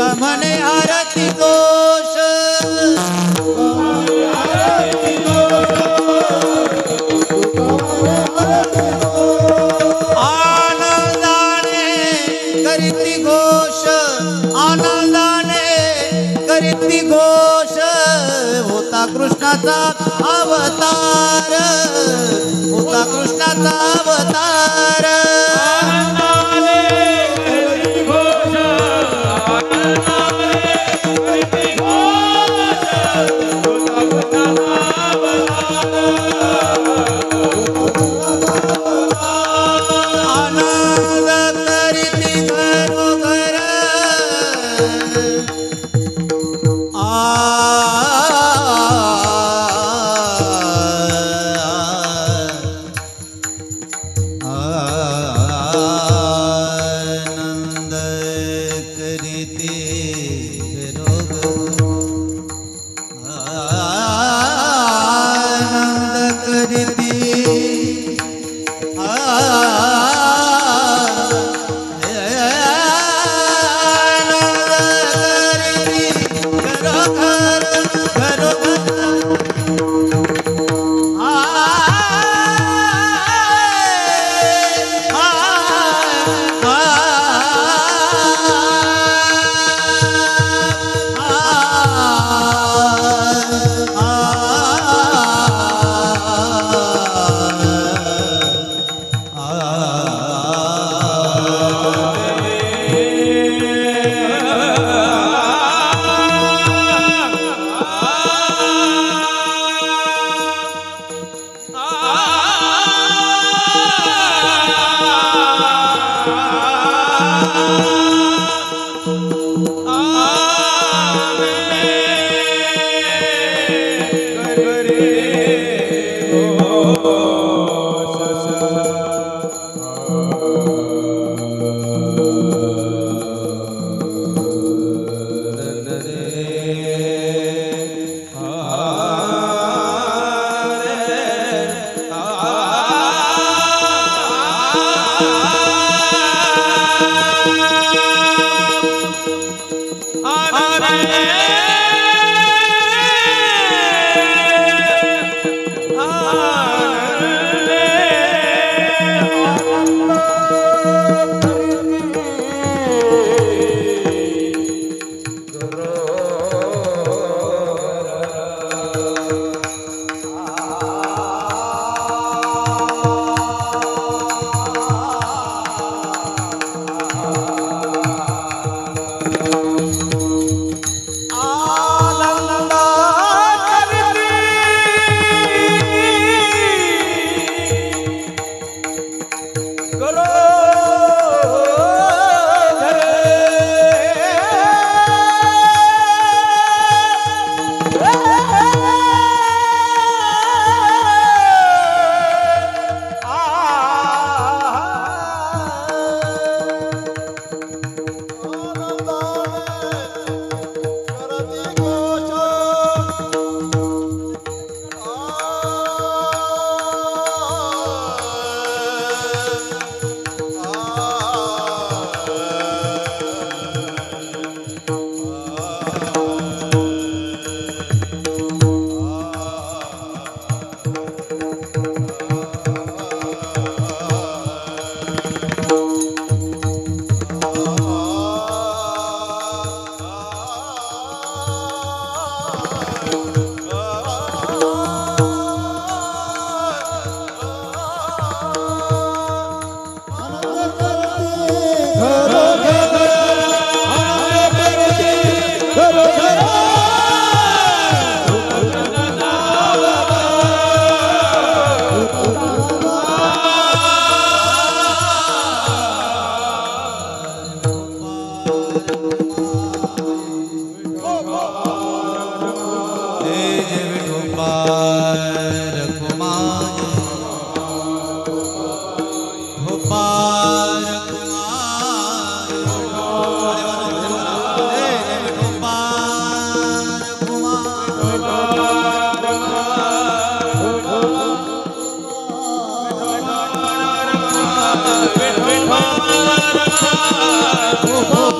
तुका म्हणे आरती दोष आनंदाने करीती घोष आनंदाने करीती घोष होता कृष्णाचा अवतार होता कृष्णाचा अवतार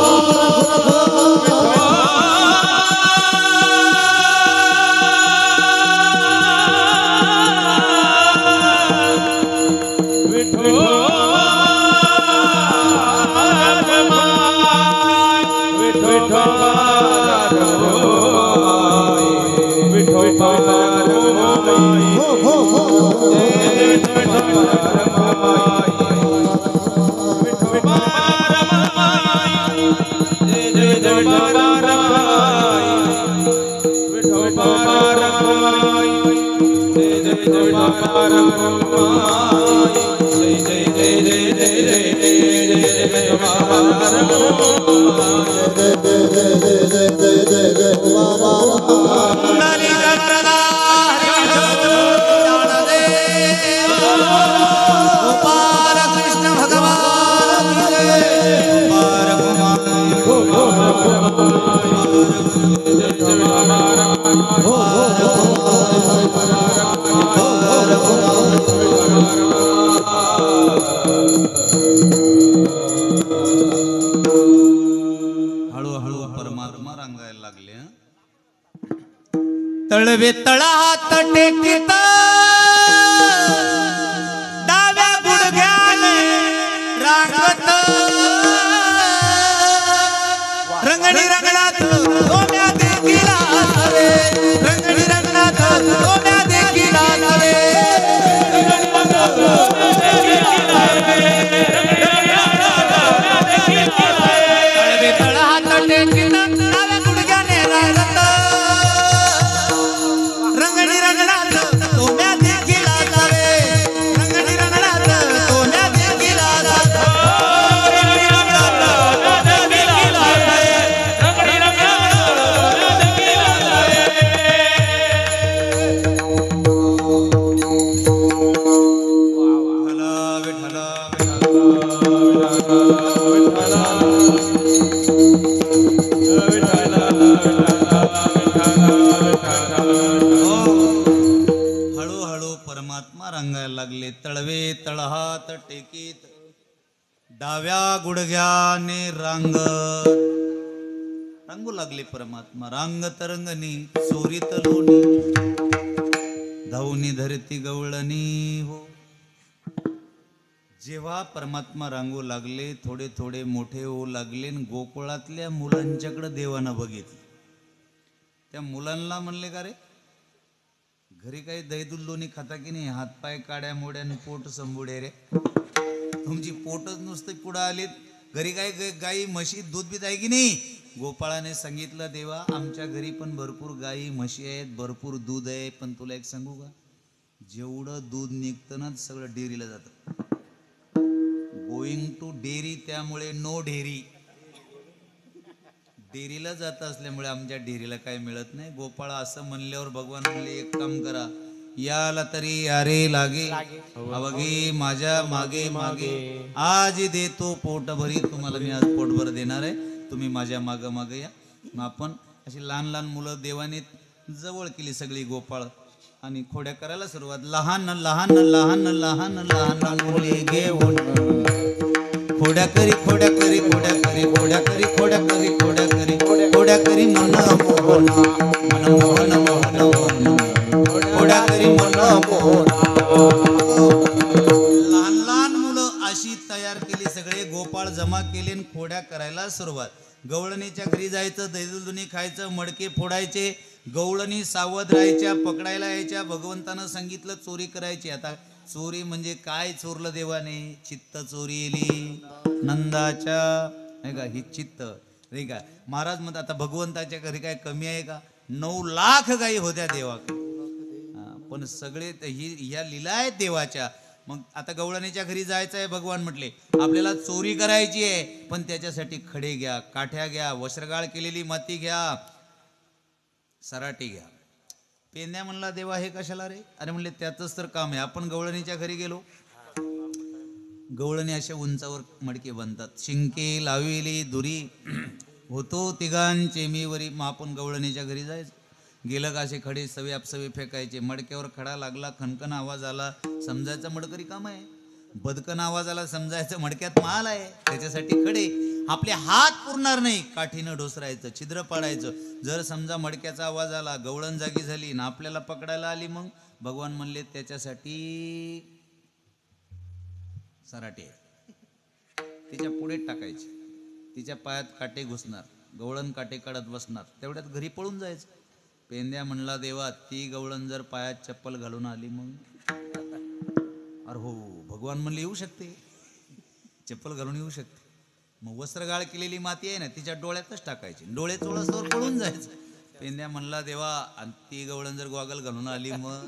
Oh, हळूहळू परमात्मा रांगायला लागले. तळवे तळहात टेकित डाव्या गुडघ्याने रांगत रंगणी रंगणात सोन्या देखील आले. रंगणी रंगणात सोन्या देखील आले. तळवे तळहात टेकित डाव्या गुडघ्याने रांगत रंगणी रंगणात सोन्या देखील आले. रंगणी रंगणात सोन्या देखील आले. हळूहळू परमात्मा रंगायला लागले. तळवे तळहात टेकीत डाव्या गुडघ्याने रांगत रंगू लागले परमात्मा. रांग तरंगणी चोरीत लोणी धावणी धरती गवळणी हो. जेव्हा परमात्मा रांगू लागले थोडे थोडे मोठे होऊ लागले. गोकुळातल्या मुलांच्याकडे देवानं बघितलं. त्या मुलांना म्हणले का रे घरी काही दही दूध लोणी खाता की नाही. हातपाय काड्या मोड्याने पोट संबुडे रे. तुमची पोटच नुसते पुढं आलीत. घरी काही गाई म्हशी दूध बीत आहे की नाही. गोपाळाने सांगितलं देवा आमच्या घरी पण भरपूर गाई म्हशी आहेत भरपूर दूध आहे. पण तुला एक सांगू का जेवढं दूध निघतं ना सगळं डेअरीला जातं. गोईंग टू डेअरी त्यामुळे नो डेअरी. डेअरीला जात असल्यामुळे आमच्या डेअरीला काही मिळत नाही. गोपाळा असं म्हणल्यावर भगवान म्हणले एक काम करा याला तरी यारे लागे अवघे माझ्या मागे मागे आज देतो पोटभरी. तुम्हाला मी आज पोटभर देणार आहे. तुम्ही माझ्या माग माग या. मग आपण अशी लहान लहान मुलं देवाने जवळ केली सगळी गोपाळ आणि खोड्या करायला सुरुवात. लहान लहान लहान लहान लहान मुले घेऊन खोड्या करी खोड्या करी खोड्या करी खोड्या करी खोड्या करी खोड्या करी खोड्या करी मन मोहन मन मोहन मोहन मोहन खोड्या करी मन मोहन. लहान लहान मुलं अशी तयार केली. सगळे गोपाळ जमा केले आणि खोड्या करायला सुरुवात. गवळणीच्या घरी जायचं दैदुलदुनी खायचं मडके फोडायचे. गवळणी सावध राहायच्या पकडायला यायच्या. भगवंतानं सांगितलं चोरी करायची. आता चोरी म्हणजे काय चोरलं देवाने चित्त चोरीली नंदाच्या नाही का ही चित्त नाही का. महाराज म्हणतात आता भगवंताच्या घरी काय कमी आहे का. 9 लाख गायी होत्या देवाकडे. पण सगळे ह्या लीला आहेत देवाच्या. मग आता गवळणीच्या घरी जायचं आहे भगवान म्हटले आपल्याला चोरी करायची आहे पण त्याच्यासाठी खडे घ्या काठ्या घ्या वस्त्रगाळ केलेली माती घ्या सराटी घ्या. पेंद्या म्हणला देवा हे कशाला रे. अरे म्हणले त्यातच तर काम आहे. आपण गवळणीच्या घरी गेलो. गवळणी अशा उंचावर मडके बांधतात. शिंके लाविली दुरी होतो तिघांचे मीवरी. मग आपण गवळणीच्या घरी जायचं. गेलं का असे खडे सवे आपसवे फेकायचे. मडक्यावर खडा लागला खणखण आवाज आला समजायचा मडकरी काम आहे. बदकन आवाज आला समजायचं मडक्यात माल आहे. त्याच्यासाठी खडे. आपले हात पुरणार नाही काठीनं ढोसरायचं छिद्र पाडायचं. जर समजा मडक्याचा आवाज आला गवळण जागी झाली ना आपल्याला पकडायला आली मग भगवान म्हणले त्याच्यासाठी सराटे तिच्या पुढे टाकायचे. तिच्या पायात काटे घुसणार गवळण काटे काढत बसणार, तेवढ्यात घरी पळून जायचं. पेंद्या म्हणला देवा ती गवळण जर पायात चप्पल घालून आली मग, अरे हो भगवान म्हणले येऊ शकते, चप्पल घालून येऊ शकते. मग वस्त्रगाळ केलेली माती आहे ना तिच्या डोळ्यातच टाकायची, डोळे चोळसवर पळून जायचं. पेंद्या म्हणला देवा आणि ती गवळण जर गॉगल घालून आली मग,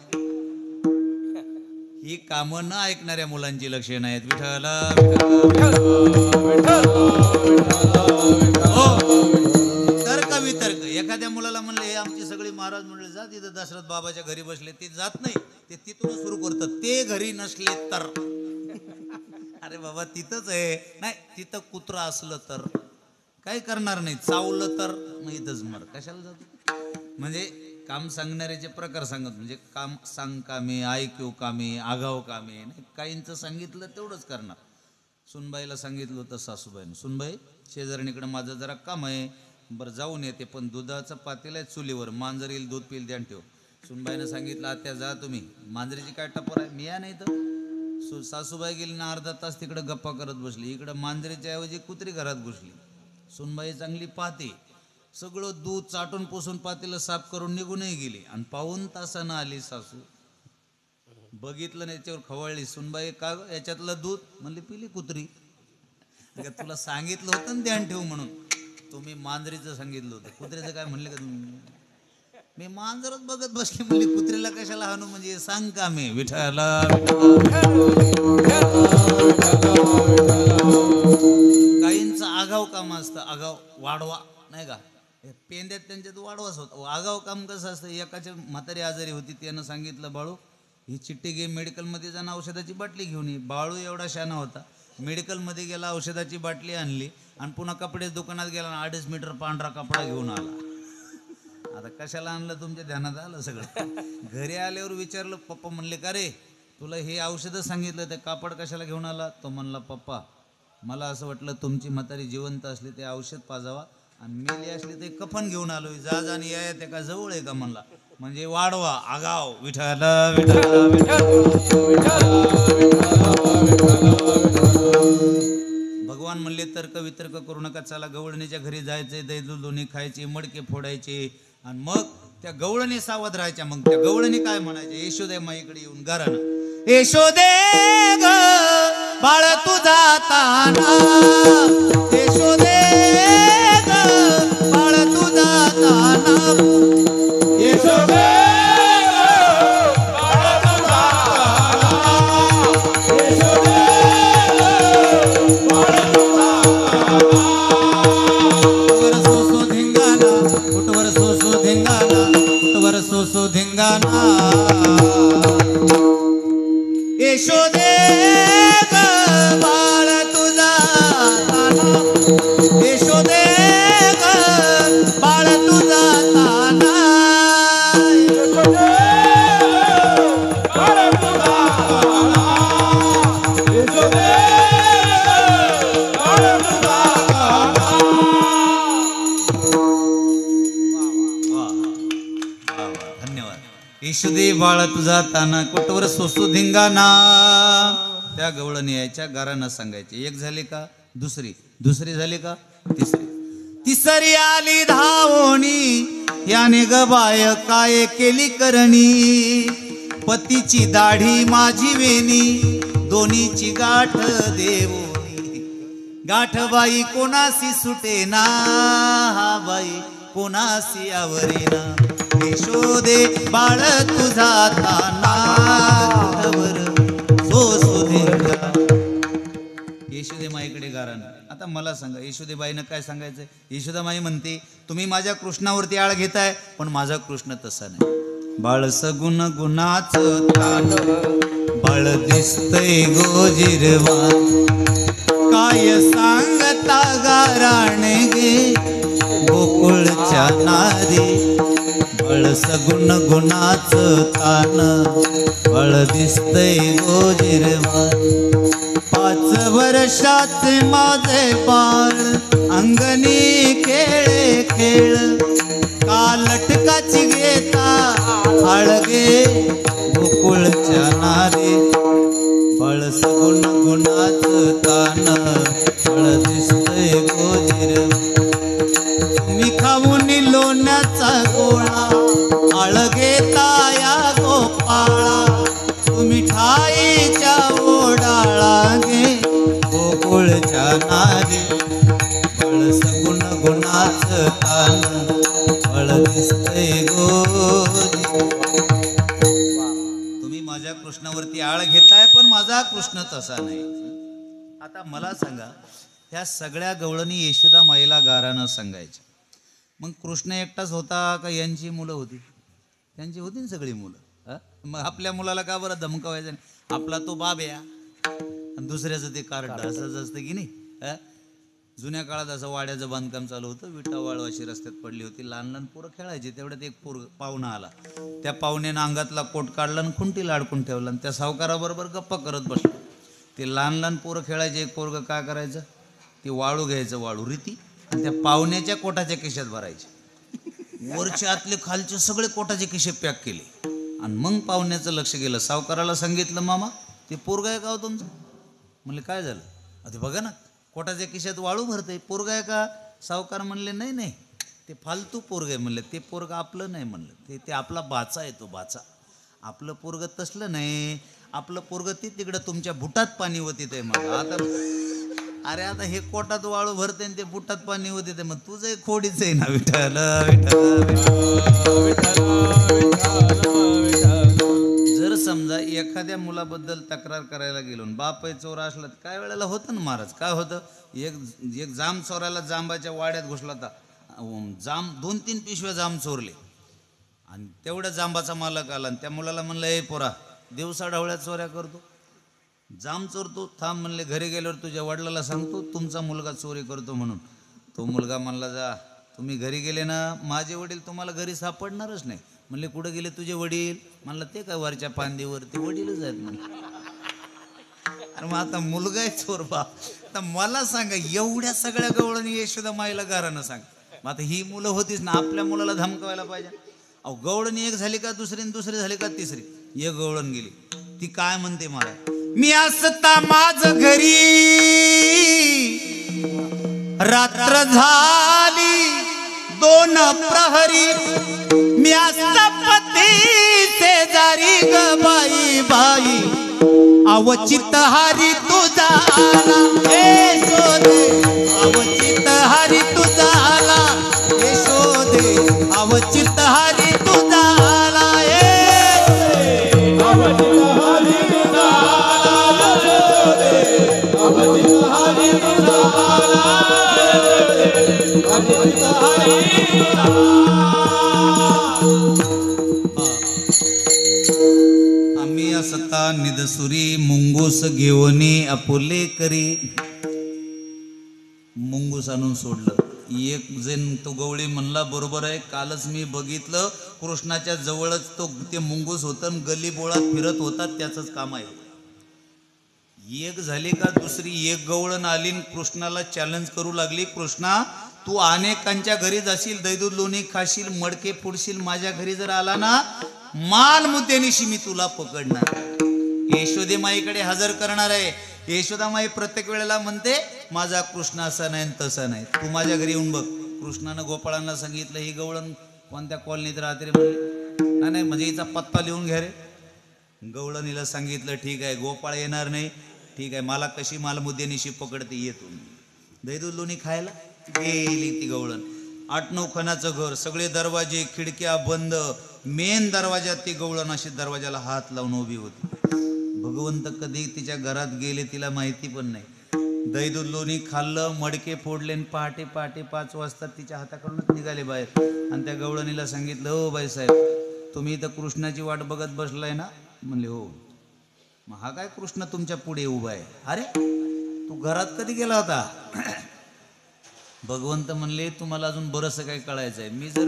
ही कामं न ऐकणाऱ्या मुलांची लक्षणं आहेत. विठ्ठला तर्क वितर्क. एखाद्या मुलाला म्हणलं हे आमची सगळी महाराज म्हणले जा तिथं दशरथ बाबाच्या घरी बसले, ते जात नाही, ते तिथूनच सुरू करतात, ते घरी नसले तर. अरे बाबा तिथंच आहे, नाही तिथं कुत्रा असलं तर काय करणार नाही, चावलं तर मग इथंच मर, कशाला जातो. म्हणजे काम सांगणाऱ्याचे प्रकार सांगत, म्हणजे काम सांग कामे, ऐकू कामे, आगाव कामे नाही. काहींचं सांगितलं तेवढंच करणार. सुनबाईला सांगितलं होतं सासूबाईनं, सुनबाई शेजारणीकडे माझं जरा काम आहे, बरं जाऊन येते, पण दुधाचं पातेलं आहे चुलीवर, मांजर येईल दूध पिल ध्यान ठेव. सुनबाईनं सांगितलं आत्या जा तुम्ही, मांजरीची काय टपर आहे, मी या नाही तर. सासूबाई गेली ना अर्धा तास तिकडे गप्पा करत बसली, इकडं मांजरीच्या ऐवजी कुत्री घरात घुसली. सुनबाई चांगली पाहते, सगळं दूध चाटून पुसून पातेलं साफ करून निघूनही गेली, आणि पाऊन तासानं आली सासू. बघितलं नाही त्याच्यावर खवळली. सुनबाई का याच्यातलं दूध, म्हणली पिली कुत्री. तुला सांगितलं होतं ना ध्यान ठेव म्हणून, तुम्ही मांजरीचं सांगितलं होतं, कुत्र्याचं काय म्हणले का तुम्ही. मी मांजरच बघत बसली, म्हणली कुत्रीला कशाला हाणू, म्हणजे सांग का मी. विठ्ठला काहींचं आगाव काम असतं, आगाव वाढवा नाही का, पेंद्यात त्यांच्यात वाढवाच होता. आगाव काम कसं असतं, एकाच्या म्हातारी आजारी होती, त्यानं सांगितलं बाळू ही चिठ्ठी घे, मेडिकलमध्ये जाणं औषधाची बाटली घेऊन ये. बाळू एवढा शाना होता, मेडिकलमध्ये गेला, औषधाची बाटली आणली, आणि पुन्हा कपडे दुकानात गेला, 2.5 मीटर पांढरा कपडा घेऊन आला. आता कशाला आणलं तुमच्या ध्यानात आलं सगळं. घरी आल्यावर विचारलं, पप्पा म्हणले का रे तुला हे औषधं सांगितलं, ते कापड कशाला घेऊन आला. तो म्हणला पप्पा मला असं वाटलं तुमची म्हातारी जिवंत असली ते औषध पाजावा, आणि मेली असली ते कफन घेऊन आलोय, जा आणि या ते का जवळ आहे का म्हणला, म्हणजे वाढवा आगाव. विठ्ठला भगवान म्हणले तर्क वितर्क करू नका, चला गवळणीच्या घरी जायचंय, दैदूल दोन्ही खायचे, मडके फोडायचे, आणि मग त्या गवळणी सावध राहायच्या. मग त्या गवळणी काय म्हणायचे, यशोदे माईकडे येऊन गारानं, यशोदे ग बाळ तुझा ताना, यशोदे ग बाळ तुझा ताना, यशोदे सो धिंगाणा, यशोदे ग बाळ तुझा ताना, यशोदे ग बाळ तुझा ताना, यशोदे बाळ तुझा ताना, यशोदे बाळ तुझा ताना. धन्यवाद. यशोदे बाळ तुझा ताना, कोटवर सोसू धिंगाणा. त्या गवळणी यायच्या, गारांना सांगायचे. एक झाली का दुसरी, दुसरी झाली का तिसरी, तिसरी आली धावणी, याने ग बाय काय केली करणी, पतीची दाढी माझी वेणी, दोन्हीची गाठ देवोनी, गाठ बाई कोणासी सुटेना, हा बाई कोणासी आवरेना, यशोदे बाळ तुझा ताना, यशोदे माईकडे गारानं. आता मला सांगा यशोदेबाईनं काय सांगायचं. यशोदामाई म्हणते तुम्ही माझ्या कृष्णावरती आळ घेताय, पण माझा कृष्ण तसा नाही. बाळ सगुण गुणाचं तान, बाळ दिसतय गोजिरवा, काय सांगता गाराणे गे गोकुळच्या नारी, बाळ सगुण गुणाचं तान, बाळ दिसतय गोजिरवा, 5 वर्षाचे माझे बाळ, अंगणी खेळे खेळ, कालटकाची घेता आळगे गोकुळच्या नारी, बाळ सगुण गुणाचं तान, बाळ दिसतय गोजिरवा. खाऊन लोण्याचा गोळा आळगेता या गोपाळा तू मिठाईच्या ओढाळा गे गोकुळच्या नारी बळस गुण गुणाच तान बळ दिसतय गोरी. तुम्ही माझ्या कृष्णावरती आळ घेताय पण माझा कृष्ण तसा नाही. आता मला सांगा ह्या सगळ्या गवळणी यशोदा माईला गारानं सांगायच्या. मग कृष्ण एकटाच होता का यांची मुलं होती? त्यांची होती ना सगळी मुलं. मग आपल्या मुलाला का बरं धमकावायचं नाही? आपला तो बाब या आणि दुसऱ्याचं ते कार्ड असंच असतं की नाही. जुन्या काळात असं वाड्याचं बांधकाम चालू होतं. विटा वाळवाशी रस्त्यात पडली होती. लहान लहान पोरं खेळायचे. तेवढ्यात एक पाहुणा आला. त्या पाहुण्यानं अंगातला कोट काढला आणि खुंटीला अडकून ठेवला आणि त्या सावकाराबरोबर गप्पा करत बसला. ते लहान लहान पोरं खेळायचे. एक पोरग काय करायचं, ते वाळू घ्यायचं, वाळू रीती, आणि त्या पाहुण्याच्या कोटाच्या खिशात भरायचे. वरचे आतले खालचे सगळे कोटाचे खिशे पॅक केले आणि मग पाहुण्याचं लक्ष गेलं. सावकाराला सांगितलं, मामा ते पोरग आहे का हो तुमचं? म्हणले काय झालं? ते बघा ना कोटाच्या खिशात वाळू भरतंय, पोरग आहे का? सावकार म्हणले नाही नाही ते फालतू पोरग आहे. म्हणले ते पोरग आपलं नाही. म्हणलं ते आपला बाचा आहे, तो बाचा. आपलं पोरग तसलं नाही. आपलं पोरग ते तिकडं तुमच्या बुटात पाणी होतीत आहे. मग आता अरे आता हे कोटात वाळू भरते आणि ते बुटात पाणी होते ते, मग तुझं खोडीच आहे ना. विठ्ठल जर समजा एखाद्या मुलाबद्दल तक्रार करायला गेलो, बाप आहे चोर असला, काय वेळेला होतं ना महाराज. काय होतं, एक जाम चोराला जांबाच्या वाड्यात घुसला होता. जाम 2-3 पिशव्या जाम चोरले आणि तेवढ्या जांबाचा मालक आला आणि त्या मुलाला म्हणलं, ए पोरा दिवसा ढवळ्यात चोऱ्या करतो, जाम चोरतो, थांब म्हणले घरी गेल्यावर तुझ्या वडिलाला सांगतो तुमचा मुलगा चोरी करतो म्हणून. तो मुलगा म्हणला, जा तुम्ही घरी गेले ना माझे वडील तुम्हाला घरी सापडणारच नाही. म्हणले कुठे गेले तुझे वडील? म्हणलं ते काय वरच्या पांदीवर, ते वडीलच आहेत म्हणले. अरे मग आता मुलगा आहे चोर बा. तर मला सांगा एवढ्या सगळ्या गवळणी यशोदा माईला गारानं सांग. मग आता ही मुलं होतीच ना, आपल्या मुलाला धमकावायला पाहिजे. अहो गवळणी एक झाली का दुसरी, दुसरी झाली का तिसरी, एक गवळण गेली. ती काय म्हणते मला, मी असता माझ घरी रात्र झाली 2 प्रहरी, मी असता पती शेजारी ग बाई बाई, अवचित हरी तुझा आला यशोदे, अवचित हरी तुझा आला यशोदे, अवचित हरी तुझा आला आम्ही असता निदसुरी मुंगूस घेऊनी अपुले करी. मुंगूस आणून सोडलं. एक जण तो गवळी म्हणला, बरोबर आहे, कालच मी बघितलं कृष्णाच्या जवळच तो ते मुंगूस होतं, गली बोळात फिरत होता, त्याचंच काम आहे. एक झाली का दुसरी एक गवळण आली कृष्णाला चॅलेंज करू लागली, कृष्णा तू अनेकांच्या घरी जाशील, दैदूत लोणी खाशील, मडके फोडशील, माझ्या घरी जर आला ना माल मुद्द्यानिशी मी तुला पकडणार, यशोदे माईकडे हजर करणार आहे. यशोदा माई प्रत्येक वेळेला म्हणते माझा कृष्ण असा नाही तसा नाही, तू माझ्या घरी येऊन बघ. कृष्णानं गोपाळांना सांगितलं, ही गवळण कोणत्या कॉलनीत राहते रे? म्हणले नाही म्हणजे हिचा पत्ता लिहून घ्या रे. गवळणीला सांगितलं ठीक आहे, गोपाळ येणार नाही, ठीक आहे, मला कशी मालमुद्द्यानिशी पकडते येतो. दैदूत लोणी खायला गेली ती गवळण. 8-9 खणाचं घर, सगळे दरवाजे खिडक्या बंद, मेन दरवाजात ती गवळण अशी दरवाजाला हात लावून उभी होती. भगवंत कधी तिच्या घरात गेले तिला माहिती पण नाही. दैदूत लोणी खाल्लं, मडके फोडले, पहाटे 5 वाजता तिच्या हाताकडूनच निघाले बाहेर. आणि त्या गवळणीला सांगितलं, हो बाईसाहेब तुम्ही इथं कृष्णाची वाट बघत बसलाय ना? म्हणले हो. मग हा काय कृष्ण तुमच्या पुढे उभा आहे? अरे तू घरात कधी गेला होता? भगवंत म्हणले तुम्हाला अजून बरंचसं काय कळायचं आहे. मी जर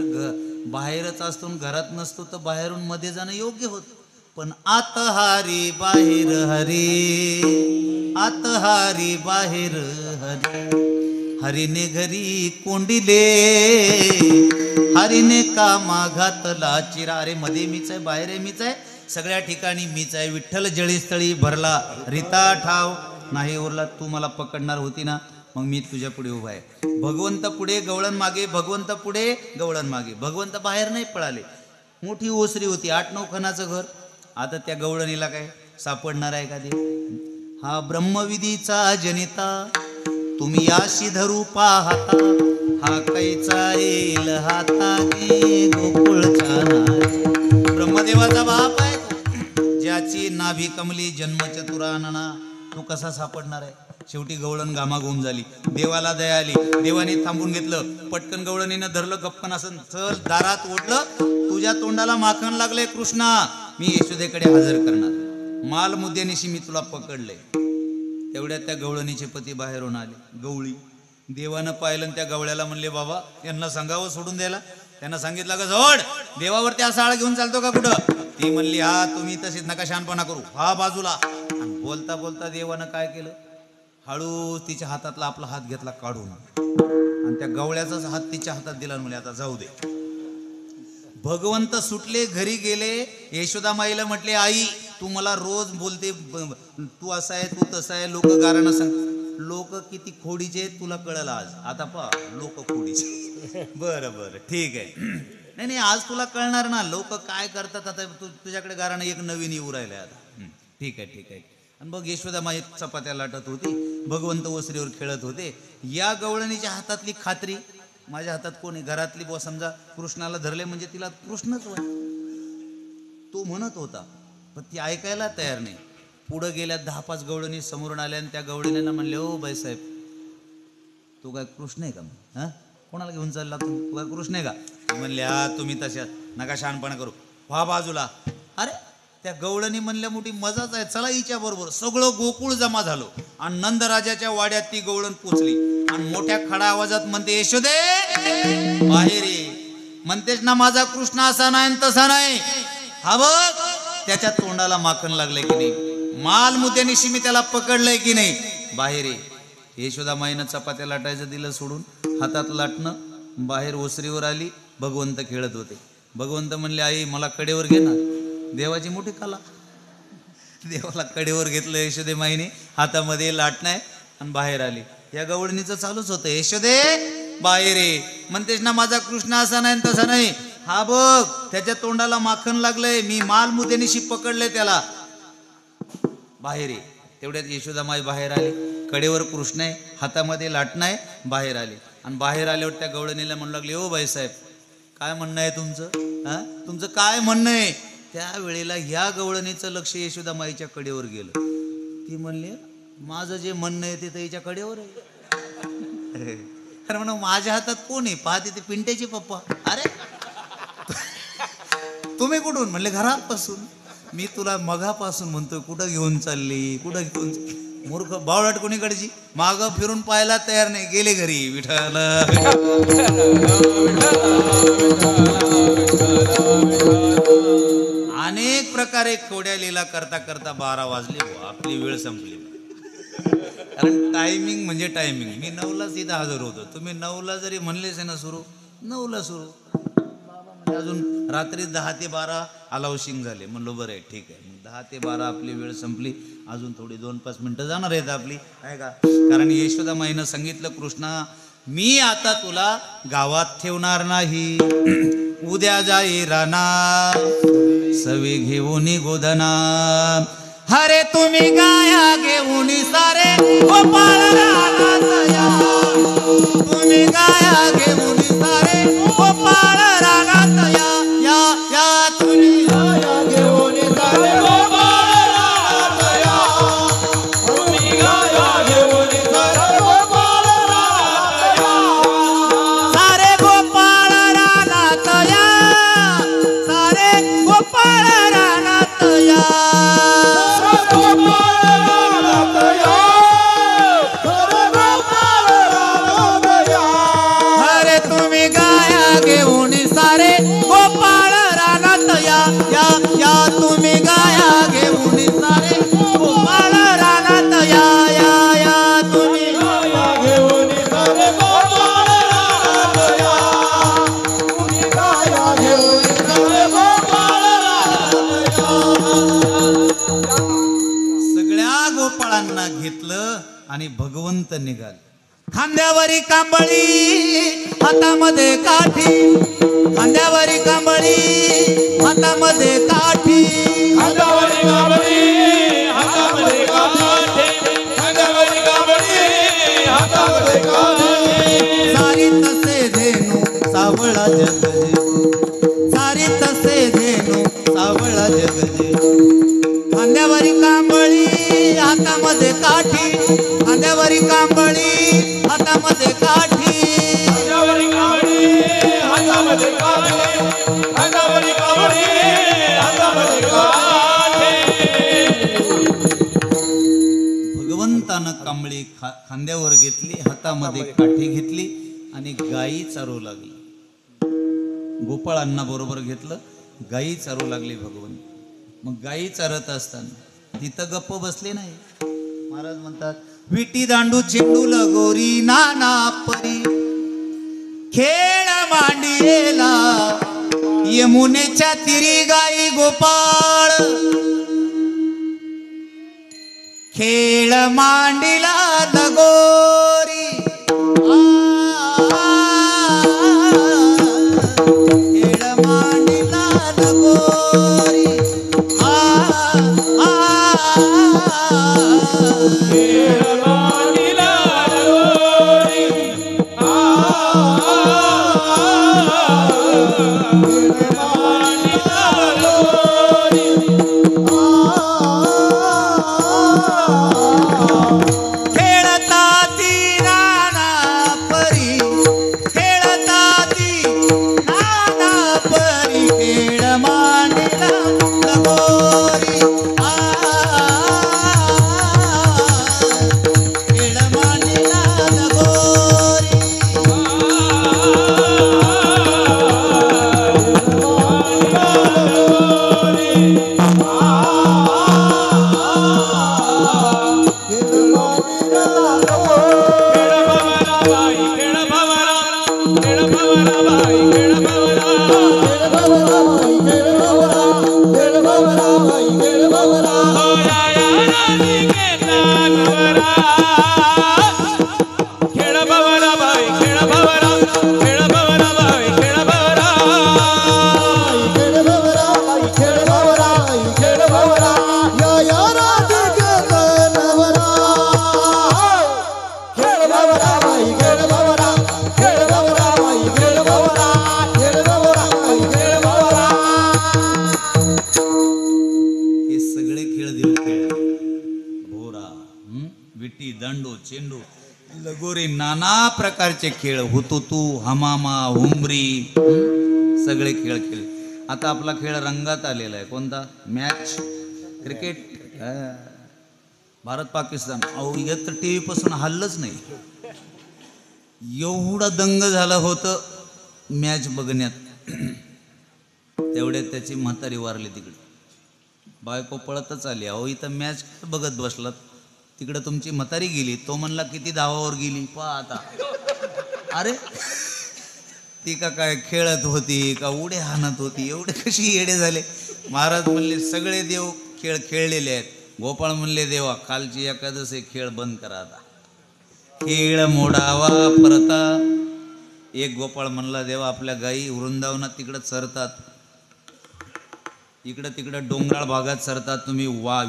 बाहेरच असतो घरात नसतो तर बाहेरून मध्ये जाणं योग्य होत, पण आत हारी बाहेर हरी, आत हारी बाहेर हरी, हरीने घरी कोंडिले, हरीने कामा घातला चिरा. अरे मध्ये मीच आहे, बाहेर आहे मीच आहे, सगळ्या ठिकाणी मीच आहे. विठ्ठल जळीस्थळी भरला रीता ठाव नाही उरला. तू मला पकडणार होती ना, मग मी तुझ्या पुढे उभा आहे. भगवंत पुढे गवळण मागे, भगवंत पुढे गवळण मागे. भगवंत बाहेर नाही पळाले. मोठी ओसरी होती, 8-9 खणाचं घर. आता त्या गवळणीला काय सापडणार आहे का ते? हा ब्रह्मविधीचा जनिता तुम्ही याशी धरू पाहता, हा कैचा येईल हाताने गोकुळचा नारी. ब्रह्मदेवाचा बाप आहे ज्याची नाभी कमली जन्मचतुरानना. तू कसा सापडणार आहे? शेवटी गवळण घामाघूम झाली. देवाला दया आली. देवाने थांबून घेतलं. पटकन गवळणीनं धरलं, गप्पन असं चल दारात ओढलं. तुझ्या तोंडाला माखण लागले कृष्णा, मी यशोदेकडे हजर करणार. माल मुद्द्यानिशी मी तुला पकडलंय. तेवढ्यात त्या गवळणीचे पती बाहेरून आले. गवळी देवानं पाहिलं त्या गवळ्याला म्हणले, बाबा यांना सांगावं सोडून द्यायला. त्यांना सांगितलं का जोड देवावरती असा आळ घेऊन चालतो का कुठं? ती म्हणली, हा तुम्ही तशीच नका शहाणपणा करू, हा बाजूला. आणि बोलता बोलता देवानं काय केलं, हळू तिच्या हातातला आपला हात घेतला काढून आणि त्या गवळ्याचाच हात तिच्या हातात दिला. म्हणजे आता जाऊ दे. भगवंत सुटले, घरी गेले. यशोदामाईला म्हटले, आई तू मला रोज बोलते, तू असा आहे तू तसा आहे, लोक गारणं सांग. लोक किती खोडीचे तुला कळलं आज. आता पहा लोक खोडीचे. बरं बरं ठीक आहे. नाही नाही आज तुला कळणार ना लोक काय करतात. आता तुझ्याकडे गारणं एक नवीन येऊ राहिलंय आता. ठीक आहे ठीक आहे. आणि बघ यशोदामाई चपात्या लाटत होती, भगवंत ओसरीवर खेळत होते. या गवळणीच्या हातातली खात्री, माझ्या हातात कोणी घरातली बुवा समजा कृष्णाला धरले म्हणजे तिला कृष्णच वाट. तो म्हणत होता पण ती ऐकायला तयार नाही. पुढं गेल्या 10-5 गवळणी समोरून आल्या आणि त्या गवळणीला म्हणले, ओ बाईसाहेब तू काय कृष्ण आहे का? हा कोणाला घेऊन चालला तू काय कृष्ण आहे का? म्हणले, हा तुम्ही तशा नका शहाणपणा करू, व्हा बाजूला. अरे त्या गवळणी म्हणल्या, मोठी मजाच आहे, चला हिच्या बरोबर. सगळं गोकुळ जमा झालो आणि नंदराजाच्या वाड्यात ती गवळण पोचली आणि मोठ्या खडा आवाजात म्हणते, यशोदे बाहेर ये. म्हणतेच ना माझा कृष्ण असा नाही तसा नाही. हा बघ त्याच्या तोंडाला माखण लागलंय की नाही, माल मुद्द्यानिशी मी त्याला पकडलंय की नाही, बाहेर ये. यशोदामाईनं चपात्या लाटायचं दिलं सोडून, हातात लाटणं, बाहेर ओसरीवर आली. भगवंत खेळत होते. भगवंत म्हणले, आई मला कडेवर घे ना. देवाची मोठी कला. देवाला कडेवर घेतलं यशोदेमाईने, हातामध्ये लाटणं आणि बाहेर आली. या गवळणीचं चालूच होतं, यशोदे बाहेर ये. म्हणतेस ना माझा कृष्ण असा नाही तसा नाही. हा बघ त्याच्या तोंडाला माखण लागलंय, मी माल मुद्द्यानिशी पकडलंय त्याला, बाहेर ये. तेवढ्यात यशोदामाई बाहेर आली. कडेवर कृष्ण आहे, हातामध्ये लाटणं आहे, बाहेर आले. आणि बाहेर आल्यावर त्या गवळणीला म्हणू लागले, ओ बाईसाहेब काय म्हणणं आहे तुमचं? हा तुमचं काय म्हणणं आहे? त्यावेळेला ह्या गवळणीचं लक्ष यशोदामाईच्या कडेवर गेलं. ती म्हणली, माझं जे म्हणणं आहे ते तर हिच्या कडेवर आहे. अरे म्हणा माझ्या हातात कोण आहे? पाहते ते पिंट्याचे पप्पा. अरे तुम्ही कुठून? म्हणले घरापासून. मी तुला मघापासून म्हणतोय कुठं घेऊन चालली, कुठं घेऊन. मूर्ख बावळट कोणीकडची. माग फिरून पाहायला तयार नाही, गेले घरी. विठ्ठल अनेक प्रकारे खोड्या लीला करता करता 12 वाजले. आपली वेळ संपली. कारण टायमिंग म्हणजे टायमिंग. मी 9लाच इथं हजर होतो. तुम्ही 9ला जरी म्हणलेच ना सुरू, 9ला सुरू. अजून रात्री 10 ते 12 अलाउशिंग झाले. म्हणलो बरं आहे ठीक आहे. 10 ते 12 आपली वेळ संपली. अजून थोडी 2-5 मिनिटं जाणार आहेत आपली, आहे का? कारण यशोदामाईनं सांगितलं, कृष्णा मी आता तुला गावात ठेवणार नाही. उद्या जाई राना सवी घेऊन गोधना. हरे तुम्ही गाया घेऊन सारे गोपाळ रानात या. तुम्ही गाया घेऊन सारे गोपाळ रानात या. या या तुम्ही गाया घेऊन सारे गोपाळ रानात या. तुम्ही गाया घेऊन सारे गोपाळ रानात या. सारे गोपाळ रानात या. सारे गोपाळ रानात या. घेतलं आणि भगवंत निघाले. खांद्यावरी कांबळी हातामध्ये काठी, खांद्यावरी कांबळी हातामध्ये काठी, खांद्यावरी कांबळी हातामध्ये काठी, खांद्यावरी कांबळी हातामध्ये काठी. सारी तसे धेनू सावळा जगजे, सारी तसे धेनू सावळा जगजे. खांद्यावरी कांबळी हातामध्ये काठी, खांद्यावरी कांबळी हातामध्ये काठी, खांद्यावरी कांबळी हातामध्ये काठी, खांद्यावरी कांबळी हातामध्ये काठी. भगवंतानं कांबळी खांद्यावर घेतली, हातामध्ये काठी घेतली आणि गायी चारू लागली. गोपाळांना बरोबर घेतलं, गायी चारू लागली भगवंत. मग गायी चारत असताना तिथं गप्प बसले नाही. महाराज म्हणतात विटी दांडू चेंडू लगोरी नाना परी खेळ मांडियेला यमुनेच्या तिरी गाई गोपाळ खेळ मांडिला लगोरी खेळ मांडिला लगोरी चेंडू लगोरी नाना प्रकारचे खेळ हुतुतू हमामा हुंबरी सगळे खेळ खेळ. आता आपला खेळ रंगात आलेला आहे. कोणता? Match cricket. भारत पाकिस्तान. अहो येत टीव्ही पासून हल्लच नाही. एवढा दंग झालं होतं मॅच बघण्यात. तेवढ्यात त्याची म्हातारी वारली तिकडे. बायको पळतच आली. अहो इथं मॅच बघत बसलात, तिकडे तुमची म्हातारी गेली. तो म्हणला किती धावावर गेली पहा आता. अरे ती का काय खेळत होती का उड्या हाणत होती? एवढे कशी येडे झाले. महाराज म्हणले सगळे देव खेळ खेळलेले आहेत. गोपाळ म्हणले देवा कालची एकादशी खेळ बंद करा आता, खेळ मोडावा परता. एक गोपाळ म्हणला देवा आपल्या गायी वृंदावनात तिकडं चरतात, इकडं तिकडं डोंगराळ भागात चरतात, तुम्ही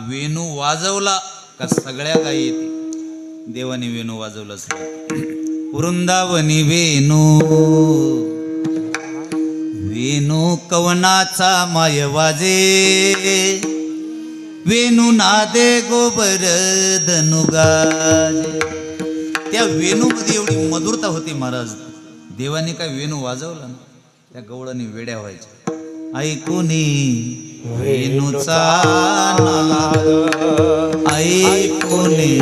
वेणू वाजवला का सगळ्या गायी येते. देवाने वेणू वाजवलं. वृंदावनी वेणू वेणू कवनाचा माय वाजे, वेणू नादे गोबर धनु गाजे. त्या वेणूमध्ये एवढी मधुरता होती महाराज. देवाने काय वेणू वाजवला ना, त्या गवळणी वेड्या व्हायच्या. ऐकुनी वेणूचा नाद, ऐकुनी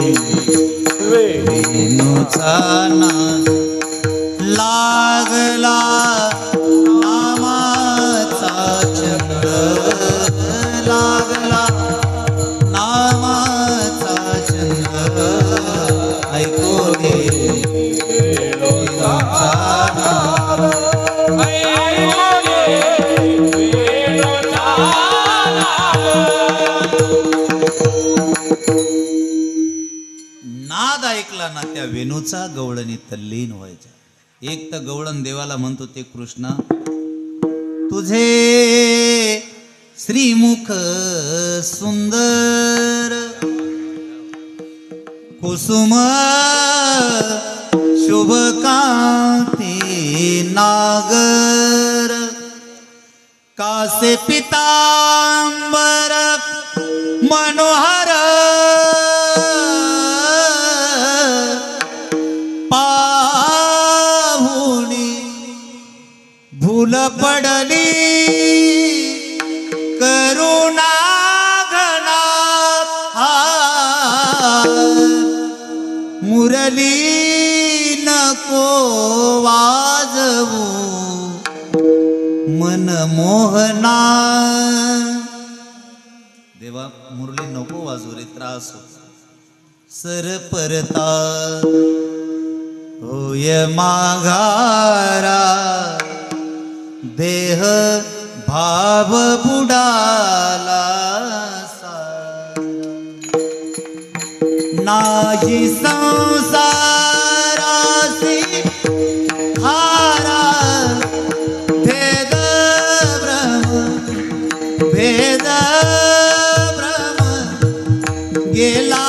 वेणूचा नाद, लागला नामाचा छंद, लागला नामाचा छंद, ऐकुनी वेणूचा नाद. नाद ऐकला ना त्या वेणूचा देऊचा गवळणी तल्लीन व्हायचा. एक तर गवळण देवाला म्हणतो ते कृष्णा, तुझे श्रीमुख सुंदर कुसुम शुभकांती नागर कासे पितांबर मनोहर पाहुणी भूल पडली करुणा घना मुरली नको वाजवू मन मोहना. देवा मुरली नको वाजू रे, त्रास हो. सर परता होय माघारा देह भाव बुडाला नाही संसारासी हारा भेद भ्रम गेला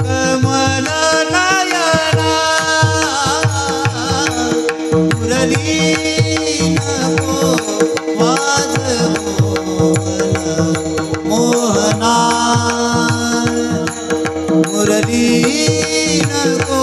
कमल नयना मुरली नको वाजवू मोहना मुरली नको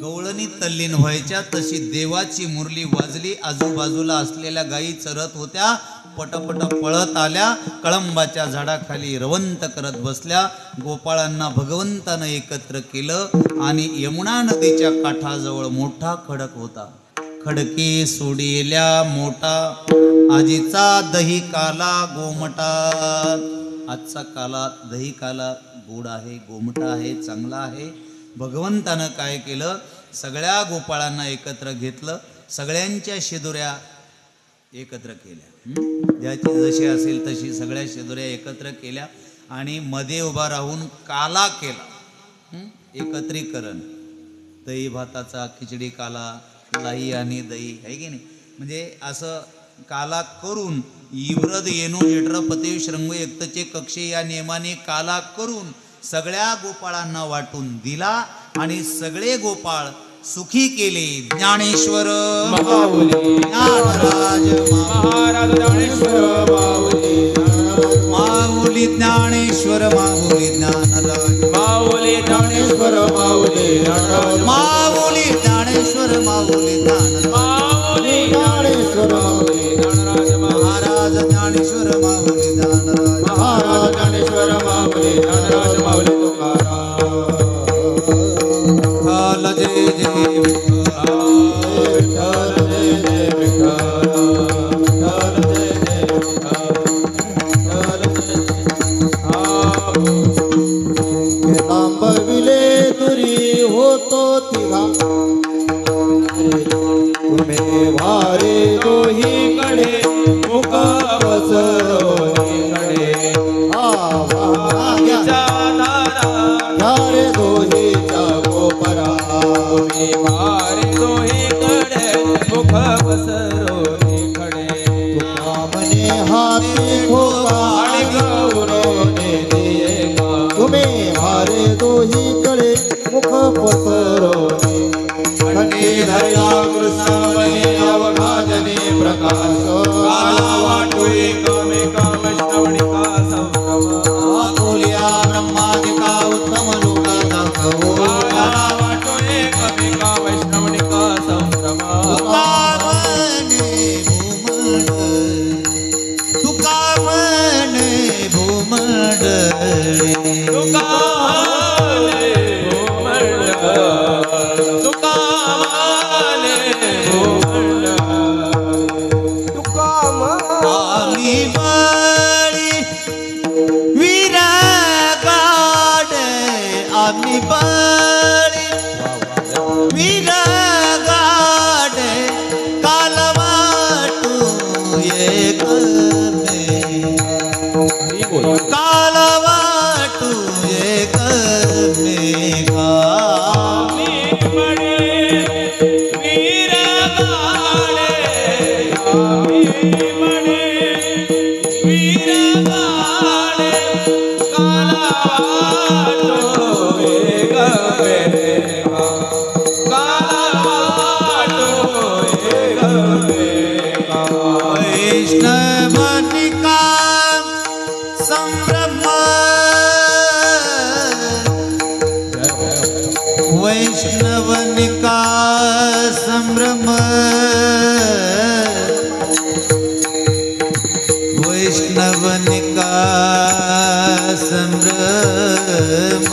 गवळणी तल्लीन व्हायच्या तशी देवाची मुरली वाजली. आजूबाजूला असलेल्या गायी चरत होत्या, पटपट पळत आल्या, कळंबाच्या झाडाखाली रवंत करत बसल्या. गोपाळांना भगवंतानं एकत्र केलं आणि यमुना नदीच्या काठाजवळ मोठा खडक होता. खडके सोडिल्या मोठा आजीचा दही काला गोमटा. आजचा काला दही काला गोड आहे, गोमटा आहे, चांगला आहे. भगवंतानं काय केलं, सगळ्या गोपाळांना एकत्र घेतलं, सगळ्यांच्या शेदुऱ्या एकत्र केल्या. ज्याची जशी असेल तशी सगळ्या शेदुऱ्या एकत्र केल्या आणि मध्ये उभा राहून काला केला. एकत्रीकरण, दही भाताचा खिचडी काला, लाई आणि दही आहे की नाही, म्हणजे असं काला करून इव्रद येणू जठरपते श्रृंग एकतचे कक्षे या नियमाने काला करून सगळ्या गोपाळांना वाटून दिला आणि सगळे गोपाळ सुखी केले. ज्ञानेश्वर माऊली ज्ञानराज महाराज ज्ञानेश्वर माऊली ज्ञानेश्वर माऊली ज्ञानराज माऊली ज्ञानेश्वर माऊली ज्ञानराज माऊली ज्ञानेश्वर माऊली ज्ञानराज माऊली ज्ञानेश्वर माऊली ज्ञानराज महाराज ज्ञानेश्वर माऊली ज्ञानराज महाराज ज्ञानेश्वर माऊली ज्ञानराज माऊली तुकाराम. जय जय विठ्ठल जय जय विठ्ठल विठ्ठल जय जय विठ्ठल लांबविले दुरी होतो तिघा तुम्ही वारे दोही कडे मुख बसरोहीकडे आवाच्या धारे दोहीच्या गोपरा तुम्ही वारे दोहीकडे मुख बसरोहीकडे तुका म्हणे हाती ठोका आणि गौरवने दिये का तुम्ही वारे दोहीकडे मुख पसरोही खंडी धरला कृष्णावली अवघाजने प्रकाश काला वाटू एकमेका वैष्णवणिका संभ्रम बोलिया ब्रह्मादिका उत्तम लोका दाखवो काला वाटू एकमेका वैष्णवणिका संभ्रम तुका म्हणे भूमंडळी तुका म्हणे भूमंडळ तुका म्हणे भूमंडळ तुका आम्ही बळी विरगाडे आम्ही बळी विरगाडे काल वाटू एक वैष्णवनिका संभ्रम वैष्णवनिका संभ्रम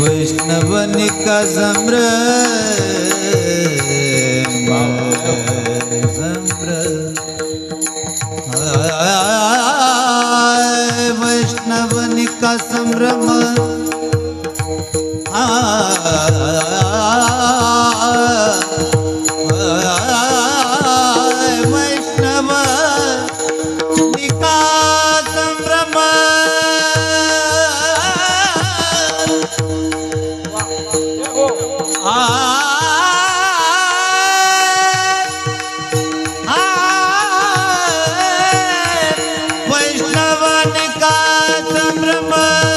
वैष्णवनिका संभ्रम वैष्णवनिका संभ्रम वैष्णव निका संभ्रम वैष्णव निका संभ्रम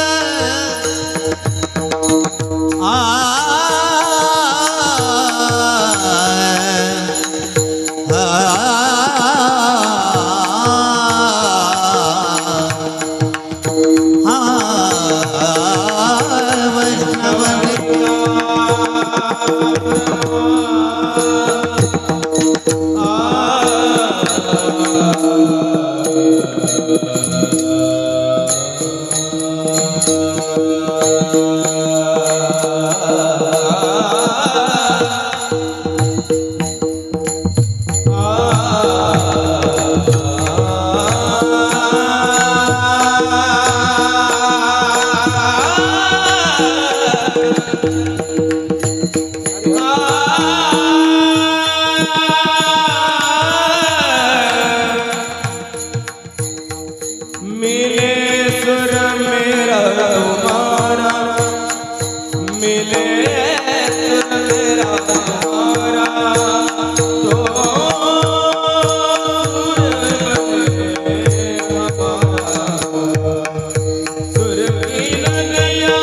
मिले सुर मेरा तुम्हारा मिले सुर मेरा तुम्हारा तो सुर की नदिया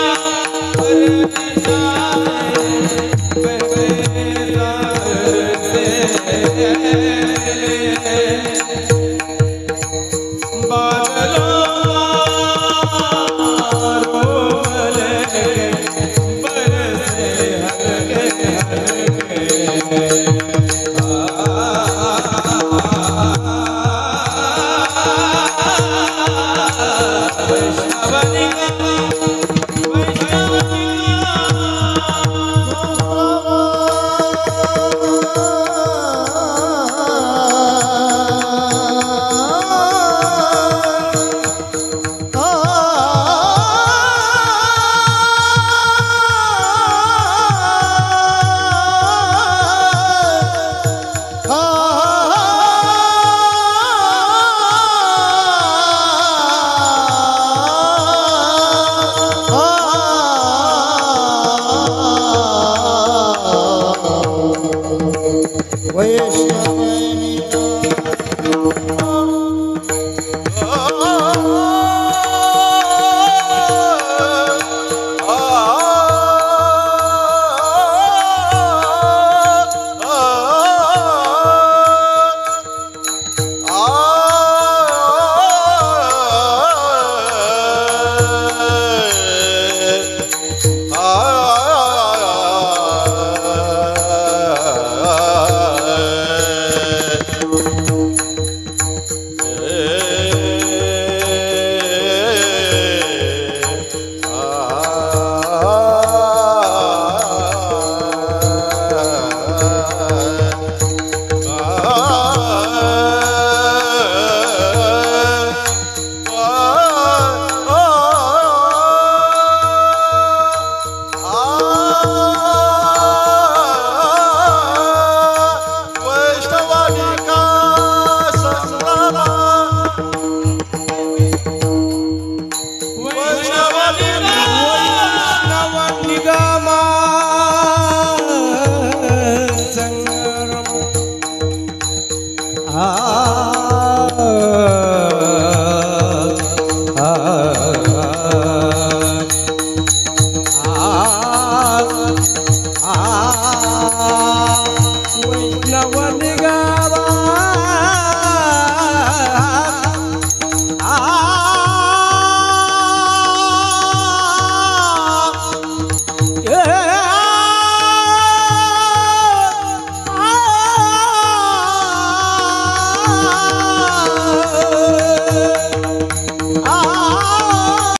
पर वैष्णव